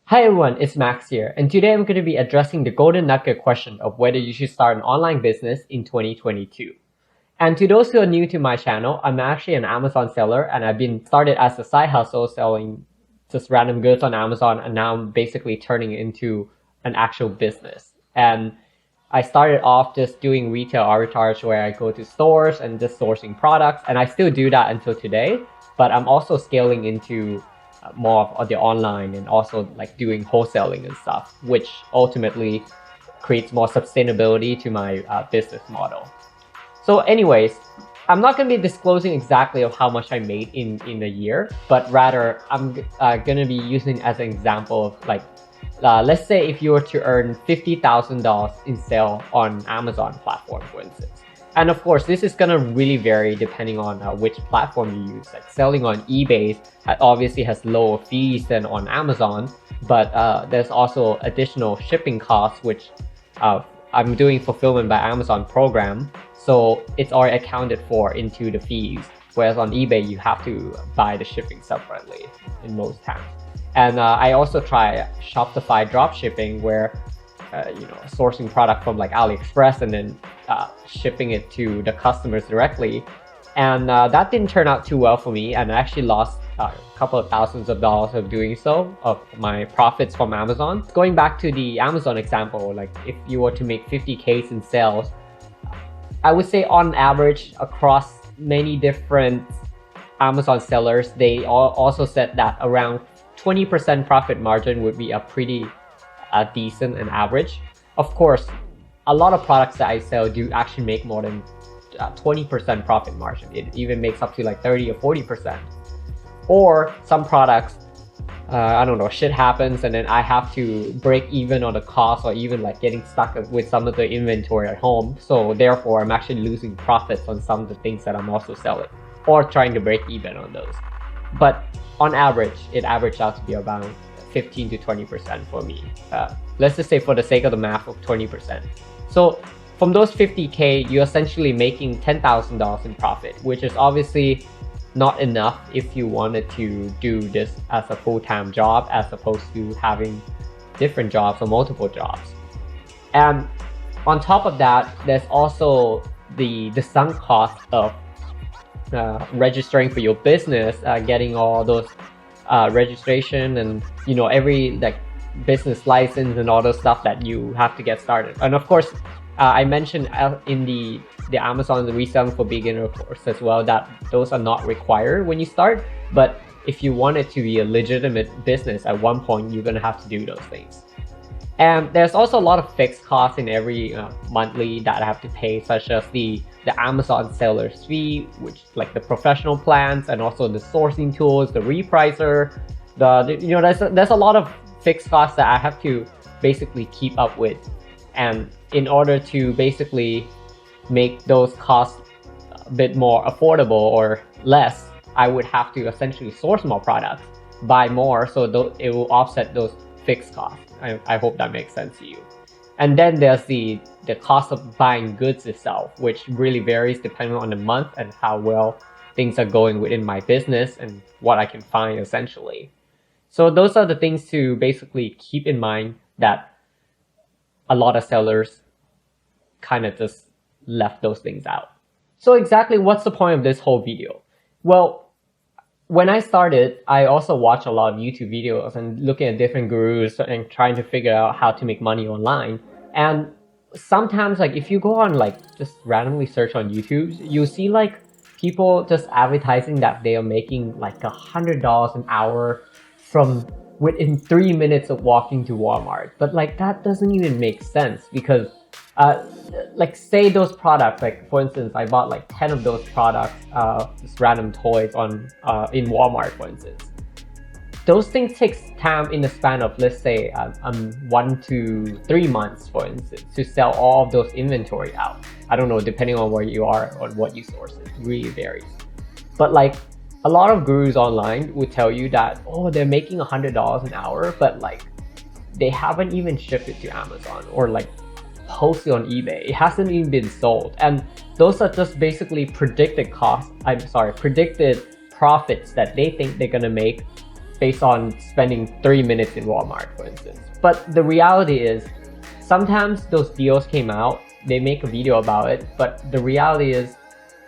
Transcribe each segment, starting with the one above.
Hi everyone, it's Max here, and today I'm going to be addressing the golden nugget question of whether you should start an online business in 2022. And to those who are new to my channel, I'm actually an Amazon seller, and I've been started as a side hustle selling just random goods on Amazon, and now I'm basically turning it into an actual business. And I started off just doing retail arbitrage where I go to stores and just sourcing products, and I still do that until today, but I'm also scaling into more of the online and also like doing wholesaling and stuff, which ultimately creates more sustainability to my business model. So anyways, I'm not going to be disclosing exactly of how much I made in a year, but rather I'm going to be using as an example of like, let's say if you were to earn $50,000 in sale on Amazon platform, for instance. And of course, this is going to really vary depending on which platform you use. Like selling on eBay obviously has lower fees than on Amazon, but there's also additional shipping costs, which I'm doing fulfillment by Amazon program. So it's already accounted for into the fees. Whereas on eBay, you have to buy the shipping separately in most times. And I also try Shopify drop shipping where sourcing product from like AliExpress and then shipping it to the customers directly. And that didn't turn out too well for me, and I actually lost a couple of thousands of dollars of doing so, of my profits from Amazon. Going back to the Amazon example, like if you were to make 50K in sales, I would say on average across many different Amazon sellers, they also said that around 20% profit margin would be a pretty decent and average. Of course, a lot of products that I sell do actually make more than 20% profit margin. It even makes up to like 30 or 40%. Or some products, I don't know, shit happens and then I have to break even on the cost or even like getting stuck with some of the inventory at home. So therefore, I'm actually losing profits on some of the things that I'm also selling or trying to break even on those. But on average, it averaged out to be about 15 to 20% for me. Let's just say for the sake of the math of 20%. So from those 50K, you're essentially making $10,000 in profit, which is obviously not enough if you wanted to do this as a full-time job as opposed to having different jobs or multiple jobs. And on top of that, there's also the sunk cost of registering for your business, getting all those registration and every like business license and all those stuff that you have to get started. And of course, I mentioned in the Amazon reselling for beginner course as well that those are not required when you start, but if you want it to be a legitimate business, at one point you're going to have to do those things. And there's also a lot of fixed costs in every monthly that I have to pay, such as the Amazon seller's fee, which like the professional plans, and also the sourcing tools, the repricer, there's a lot of fixed costs that I have to basically keep up with. And in order to basically make those costs a bit more affordable or less, I would have to essentially source more products, buy more, so it will offset those fixed costs. I hope that makes sense to you. And then there's the cost of buying goods itself, which really varies depending on the month and how well things are going within my business and what I can find essentially. So those are the things to basically keep in mind that a lot of sellers kind of just left those things out. So exactly what's the point of this whole video? Well, when I started, I also watched a lot of YouTube videos and looking at different gurus and trying to figure out how to make money online. And sometimes like if you go on like just randomly search on YouTube, you see like people just advertising that they are making like $100 an hour from within 3 minutes of walking to Walmart. But like that doesn't even make sense because like say those products, like for instance, I bought like 10 of those products, just random toys on in Walmart, for instance. Those things take time in the span of, let's say, 1 to 3 months, for instance, to sell all of those inventory out. I don't know, depending on where you are or what you source, it really varies. But like a lot of gurus online would tell you that, oh, they're making $100 an hour, but like they haven't even shipped it to Amazon or like posted on eBay. It hasn't even been sold. And those are just basically predicted profits that they think they're gonna make based on spending 3 minutes in Walmart, for instance. But the reality is, sometimes those deals came out, they make a video about it, but the reality is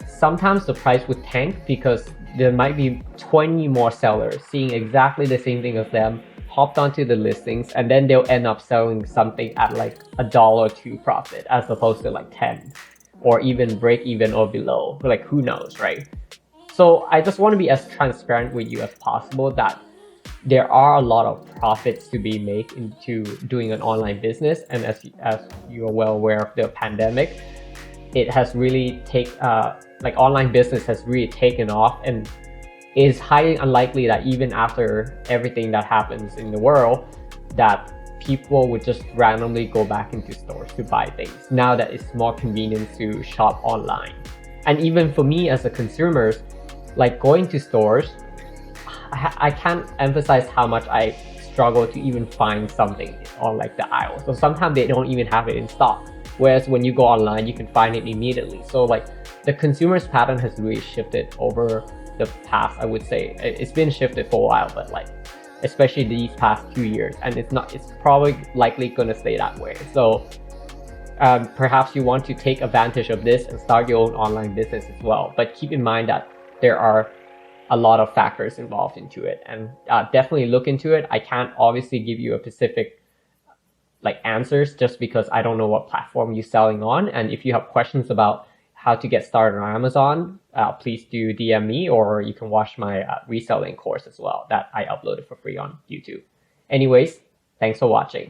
sometimes the price would tank because there might be 20 more sellers seeing exactly the same thing as them, hopped onto the listings, and then they'll end up selling something at like $1 or $2 profit as opposed to like 10, or even break even or below. Like, who knows, right? So I just want to be as transparent with you as possible that there are a lot of profits to be made into doing an online business. And as you're well aware of the pandemic, it has really like online business has really taken off, and it is highly unlikely that even after everything that happens in the world, that people would just randomly go back into stores to buy things now that it's more convenient to shop online. And even for me as a consumer, like going to stores, I can't emphasize how much I struggle to even find something on like the aisle. So sometimes they don't even have it in stock. Whereas when you go online, you can find it immediately. So like the consumer's pattern has really shifted over the past, I would say. It's been shifted for a while, but like especially these past 2 years, and it's probably likely gonna stay that way. So perhaps you want to take advantage of this and start your own online business as well. But keep in mind that there are a lot of factors involved into it, and definitely look into it. I can't obviously give you a specific like answers just because I don't know what platform you're selling on. And if you have questions about how to get started on Amazon, please do DM me, or you can watch my reselling course as well that I uploaded for free on YouTube. Anyways, thanks for watching.